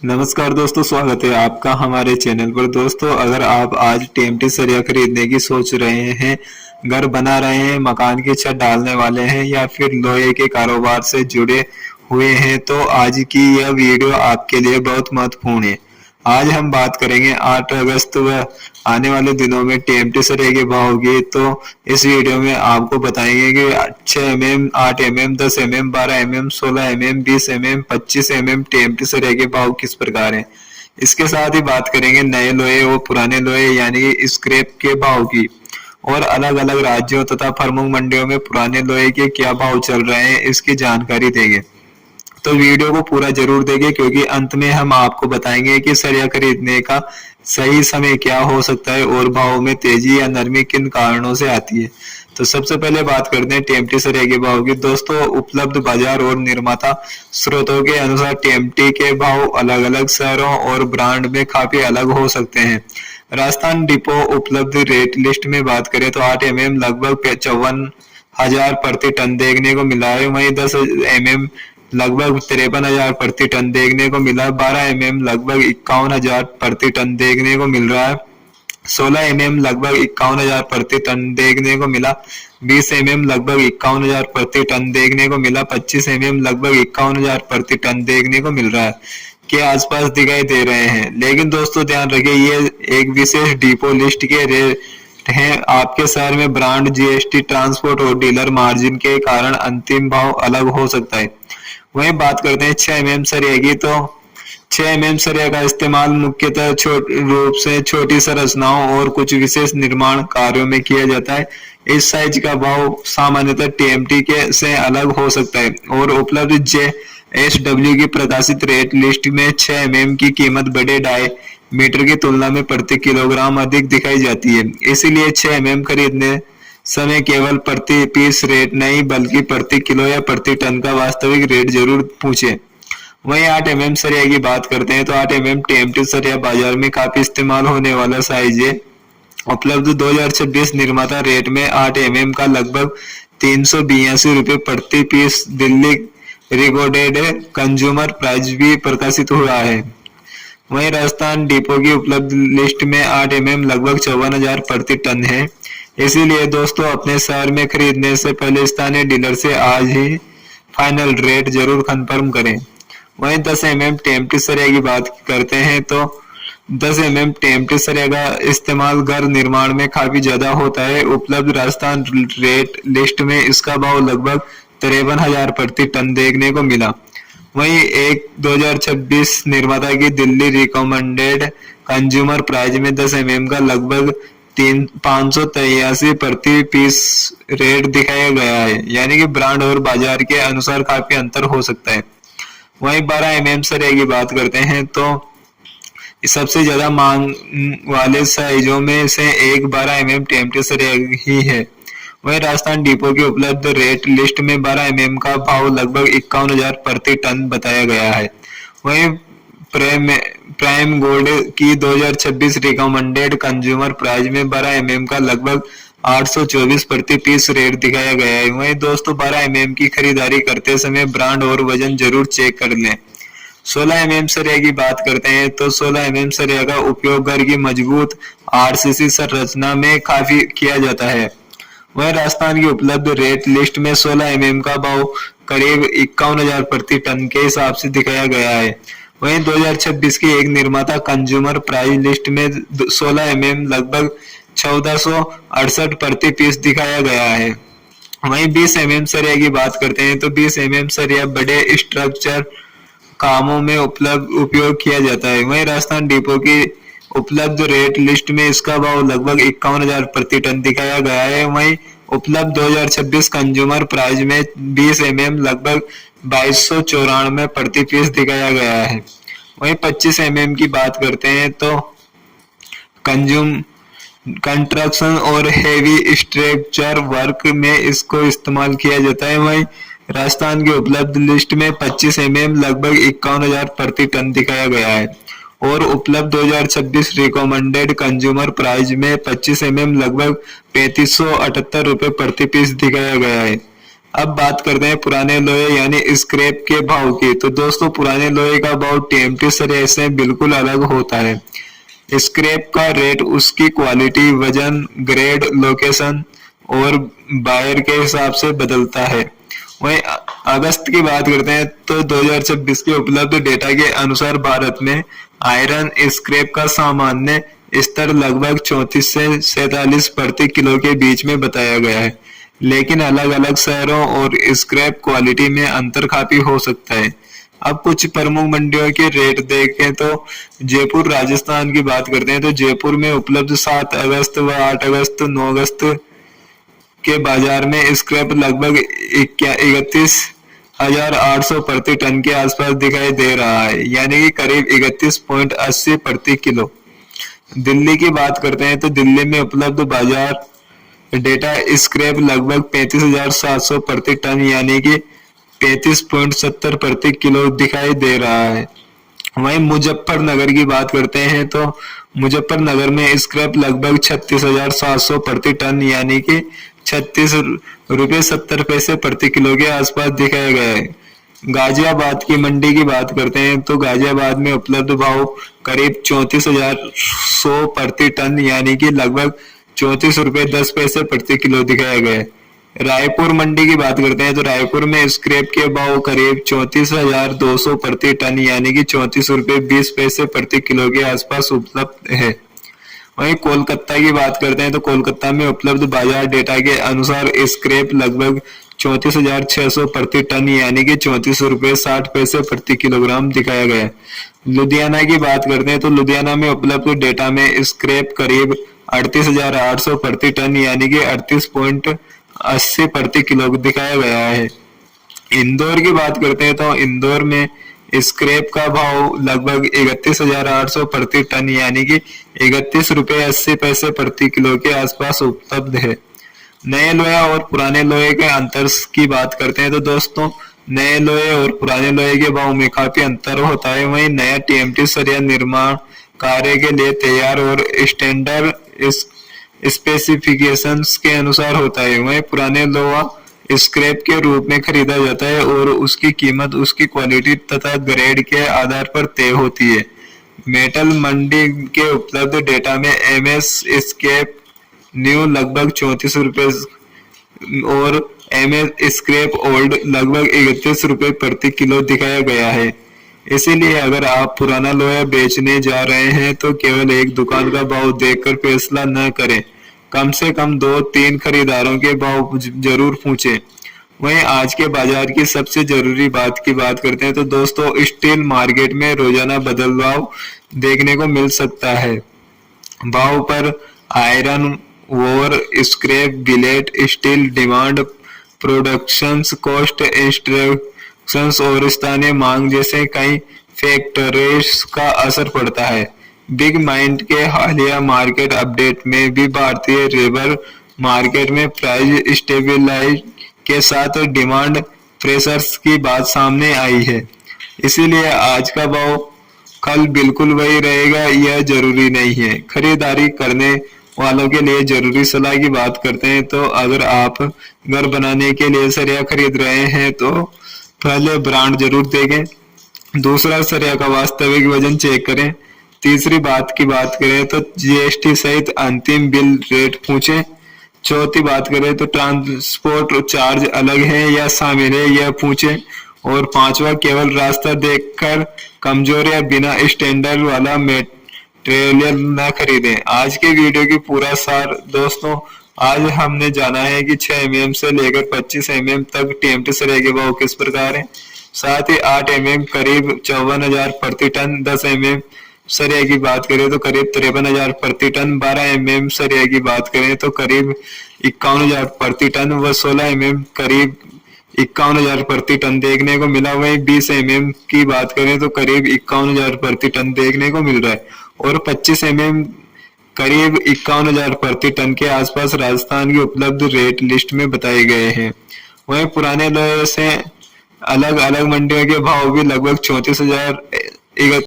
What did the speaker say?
नमस्कार दोस्तों, स्वागत है आपका हमारे चैनल पर। दोस्तों, अगर आप आज टीएमटी सरिया खरीदने की सोच रहे हैं, घर बना रहे हैं, मकान की छत डालने वाले हैं या फिर लोहे के कारोबार से जुड़े हुए हैं, तो आज की यह वीडियो आपके लिए बहुत महत्वपूर्ण है। आज हम बात करेंगे 8 अगस्त व आने वाले दिनों में टीएमटी सरिया के भाव की। तो इस वीडियो में आपको बताएंगे कि 6 mm, 8 mm, 10 mm, 12 mm, 16 mm, 20 mm, 25 mm TMT सरिया के भाव किस प्रकार हैं। इसके साथ ही बात करेंगे नए लोहे और पुराने लोहे यानी कि स्क्रैप के भाव की, और अलग अलग राज्यों तथा प्रमुख मंडियों में पुराने लोहे के क्या भाव चल रहे हैं, इसकी जानकारी देंगे। तो वीडियो को पूरा जरूर देखें, क्योंकि अंत में हम आपको बताएंगे कि सरिया खरीदने का सही समय क्या हो सकता है और भाव में तेजी या नरमी किन कारणों से आती है। तो सबसे पहले बात करते हैं टीएमटी सरिया के भाव की। दोस्तों, उपलब्ध बाजार और निर्माता स्रोतों के अनुसार टीएमटी के भाव अलग अलग शहरों और ब्रांड में काफी अलग हो सकते हैं। राजस्थान डिपो उपलब्ध रेट लिस्ट में बात करें तो 8 mm लगभग 54,000 प्रति टन देखने को मिला है। वहीं 10 mm लगभग 53,000 प्रति टन देखने को मिला। 12 mm लगभग 51,000 प्रति टन देखने को मिल रहा है। 16 mm लगभग 51,000 प्रति टन देखने को मिला। 20 mm लगभग 51,000 प्रति टन देखने को मिला। 25 mm लगभग 51,000 प्रति टन देखने को मिल रहा है के आसपास दिखाई दे रहे हैं। लेकिन दोस्तों, ध्यान रखिए, ये एक विशेष डिपो लिस्ट के रेट हैं। आपके शहर में ब्रांड, जीएसटी, ट्रांसपोर्ट और डीलर मार्जिन के कारण अंतिम भाव अलग हो सकता है। वहीं बात करते हैं 6 mm सरिया की। तो 6 mm सरिया का इस्तेमाल मुख्यतः रूप से छोटी संरचनाओं और कुछ विशेष निर्माण कार्यों में किया जाता है। इस साइज का भाव सामान्यतः टीएमटी के से अलग हो सकता है और उपलब्ध जेएसडब्ल्यू की प्रकाशित रेट लिस्ट में 6 mm की कीमत बड़े डायमीटर की तुलना में प्रति किलोग्राम अधिक दिखाई जाती है। इसीलिए 6 mm खरीदने समय केवल प्रति पीस रेट नहीं, बल्कि प्रति किलो या प्रति टन का वास्तविक रेट जरूर पूछें। वहीं 8 mm सरिया की बात करते हैं तो 8 mm टीएमटी सरिया बाजार में काफी इस्तेमाल होने वाला साइज है। उपलब्ध 2026 निर्माता रेट में 8 mm का लगभग 382 रुपए प्रति piece Delhi recorded consumer price भी प्रकाशित हुआ है। वहीं राजस्थान डिपो की उपलब्ध लिस्ट में 8 mm लगभग 54,000 प्रति टन है। इसीलिए दोस्तों, अपने शहर में खरीदने से पहले स्थानीय डीलर से आज ही फाइनल रेट जरूर कंफर्म करें। वहीं 10 mm टीएमटी सरिया की बात करते हैं तो 10 mm टीएमटी सरिया का इस्तेमाल घर निर्माण में काफी ज्यादा होता है। उपलब्ध राजस्थान रेट लिस्ट में इसका भाव लगभग 53,000 प्रति टन देखने को मिला। वहीं एक 2026 निर्माता की दिल्ली रिकमेंडेड कंज्यूमर प्राइस में 10 mm का लगभग 583 प्रति पीस रेट दिखाया गया है, यानी कि ब्रांड और बाजार के अनुसार काफी अंतर हो सकता है। वहीं 12 mm सरिया की बात करते हैं तो सबसे ज्यादा मांग वाले साइजों में से एक 12 mm टीएमटी सरिया ही है। वहीं राजस्थान डिपो की उपलब्ध रेट लिस्ट में 12 mm का भाव लगभग 51,000 प्रति टन बताया गया है। वहीं प्राइम गोल्ड की 2026 रिकमेंडेड कंज्यूमर प्राइस में 12 mm का लगभग 824 प्रति पीस रेट दिखाया गया है। वहीं दोस्तों, 12 mm की खरीदारी करते समय ब्रांड और वजन जरूर चेक कर लें। 16 mm सरिया की बात करते हैं तो 16 mm सरिया का उपयोग घर की मजबूत आरसीसी संरचना में काफी किया जाता है। वहीं राजस्थान की उपलब्ध रेट लिस्ट में 16 mm का भाव करीब 51,000 प्रति टन के हिसाब से दिखाया गया है। वहीं 2026 की एक निर्माता कंज्यूमर प्राइस लिस्ट में 16 mm लगभग 1468 प्रति पीस दिखाया गया है। वहीं 20 mm सरिया की बात करते हैं तो 20 mm सरिया बड़े स्ट्रक्चर कामों में उपयोग किया जाता है। वहीं राजस्थान डिपो की उपलब्ध रेट लिस्ट में इसका भाव लगभग 51,000 प्रति टन दिखाया गया है। वहीं उपलब्ध 2026 कंज्यूमर प्राइस में 20 mm लगभग 2294 प्रति पीस दिखाया गया है। वहीं 25 mm की बात करते हैं तो कंस्ट्रक्शन और हेवी स्ट्रक्चर वर्क में इसको इस्तेमाल किया जाता है। वहीं राजस्थान की उपलब्ध लिस्ट में 25 mm लगभग 51,000 प्रति टन दिखाया गया है और उपलब्ध 2026 रिकमेंडेड कंज्यूमर प्राइस में 25 mm लगभग 3578 रुपए प्रति पीस दिखाया गया है। अब बात करते हैं पुराने लोहे यानी स्क्रैप के भाव की। तो दोस्तों पुराने लोहे का भाव टीएमटी सरिया से बिल्कुल अलग होता है। स्क्रैप का रेट उसकी क्वालिटी, वजन, ग्रेड, लोकेशन और बायर के हिसाब से बदलता है। वहीं अगस्त की बात करते हैं तो 2026 के उपलब्ध डेटा के अनुसार भारत में आयरन स्क्रैप का सामान्य स्तर लगभग 34 से 47 प्रति किलो के बीच में बताया गया है, लेकिन अलग अलग शहरों और स्क्रैप क्वालिटी में अंतर काफी हो सकता है। अब कुछ प्रमुख मंडियों के रेट देखें तो जयपुर राजस्थान की बात करते हैं तो जयपुर में उपलब्ध 7 अगस्त व 8 अगस्त 9 अगस्त के बाजार में स्क्रैप लगभग 31,800 प्रति टन के आसपास दिखाई दे रहा है, यानी कि करीब 31.80 प्रति किलो। दिल्ली की बात करते हैं तो दिल्ली में उपलब्ध बाजार डेटा स्क्रैप लगभग 35,700 प्रति टन यानी कि 35.70 प्रति किलो दिखाई दे रहा है। वहीं मुजफ्फरनगर की बात करते हैं तो मुजफ्फरनगर में स्क्रैप लगभग 36,700 प्रति टन यानी कि 36 रुपये 70 पैसे प्रति किलो के आसपास दिखाया गया है। गाजियाबाद की मंडी की बात करते हैं तो गाजियाबाद में उपलब्ध भाव करीब 34,100 प्रति टन यानी कि लगभग 34 रुपये 10 पैसे प्रति किलो दिखाया गया है। रायपुर मंडी की बात करते हैं तो रायपुर में स्क्रैप के भाव करीब 34,200 प्रति टन यानी कि 34 रुपये 20 पैसे प्रति किलो के आसपास उपलब्ध है। वहीं कोलकाता की बात करते हैं तो कोलकाता में उपलब्ध बाजार डेटा के अनुसार स्क्रैप लगभग 34,600 प्रति टन यानी कि 34 रुपये 60 पैसे प्रति किलोग्राम दिखाया गया है। लुधियाना की बात करते हैं तो लुधियाना में उपलब्ध डेटा में स्क्रैप करीब 38,800 प्रति टन यानी कि 38.80 प्रति किलो दिखाया गया है। इंदौर की बात करते हैं तो इंदौर में स्क्रैप का भाव लगभग 31,800 प्रति टन यानी कि 31 रुपये 80 पैसे प्रति किलो के आसपास उपलब्ध है। नए लोहे और पुराने लोहे के अंतर की बात करते हैं तो दोस्तों नए लोहे और पुराने लोहे के भाव में काफी अंतर होता है। वहीं नया टीएमटी सरिया निर्माण कार्य के लिए तैयार और स्टैंडर्ड स्पेसिफिकेशंस के अनुसार होता है। वहीं पुराने लोहा स्क्रैप के रूप में खरीदा जाता है और उसकी कीमत उसकी क्वालिटी तथा ग्रेड के आधार पर तय होती है। मेटल मंडी के उपलब्ध डेटा में एमएस स्क्रैप न्यू लगभग 34 रुपये और एमएस स्क्रैप ओल्ड लगभग 31 रुपये प्रति किलो दिखाया गया है। इसीलिए अगर आप पुराना लोहा बेचने जा रहे हैं तो केवल एक दुकान का भाव देखकर फैसला न करें, कम से कम 2-3 खरीदारों के भाव जरूर पूछें। वहीं आज के बाजार की सबसे जरूरी बात की बात करते हैं तो दोस्तों स्टील मार्केट में रोजाना बदलाव देखने को मिल सकता है। भाव पर iron ore, scrap, billet, steel demand, productions cost, instructions और स्थानीय मांग जैसे कई फैक्टर्स का असर पड़ता है। बिग माइंड के हालिया मार्केट अपडेट में भी भारतीय लेबर मार्केट में प्राइस स्टेबिलाइज के साथ डिमांड प्रेशर्स की बात सामने आई है। इसीलिए आज का भाव कल बिल्कुल वही रहेगा यह जरूरी नहीं है। खरीदारी करने वालों के लिए जरूरी सलाह की बात करते हैं तो अगर आप घर बनाने के लिए सरिया खरीद रहे हैं तो पहले ब्रांड जरूर देखें। दूसरा, सरिया का वास्तविक वजन चेक करें। तीसरी बात की बात करें तो जीएसटी सहित अंतिम बिल रेट पूछें। चौथी बात करें तो ट्रांसपोर्ट चार्ज अलग है या शामिल है यह पूछें। और पांचवा, केवल रास्ता देखकर कमजोर या बिना स्टैंडर्ड वाला मटेरियल न खरीदें। आज के वीडियो की पूरा सार दोस्तों, आज हमने जाना है कि 6 mm से लेकर 25 mm तक टीएमटी सरिया के भाव किस प्रकार है। साथ ही 8 mm करीब 54,000 प्रति टन, 10 mm सरिया की बात करें तो करीब 53,000 प्रति टन, 12 mm सरिया की बात करें तो करीब 51,000 प्रति टन व 16 mm करीब 51,000 प्रति टन देखने को मिला। वहीं 20 mm की बात करें तो करीब 51,000 प्रति टन देखने को मिल रहा है और 25 mm करीब 51,000 प्रति टन के आसपास राजस्थान की उपलब्ध रेट लिस्ट में बताए गए हैं। वहीं पुराने लोहे से अलग अलग मंडियों के भाव भी लगभग 34,000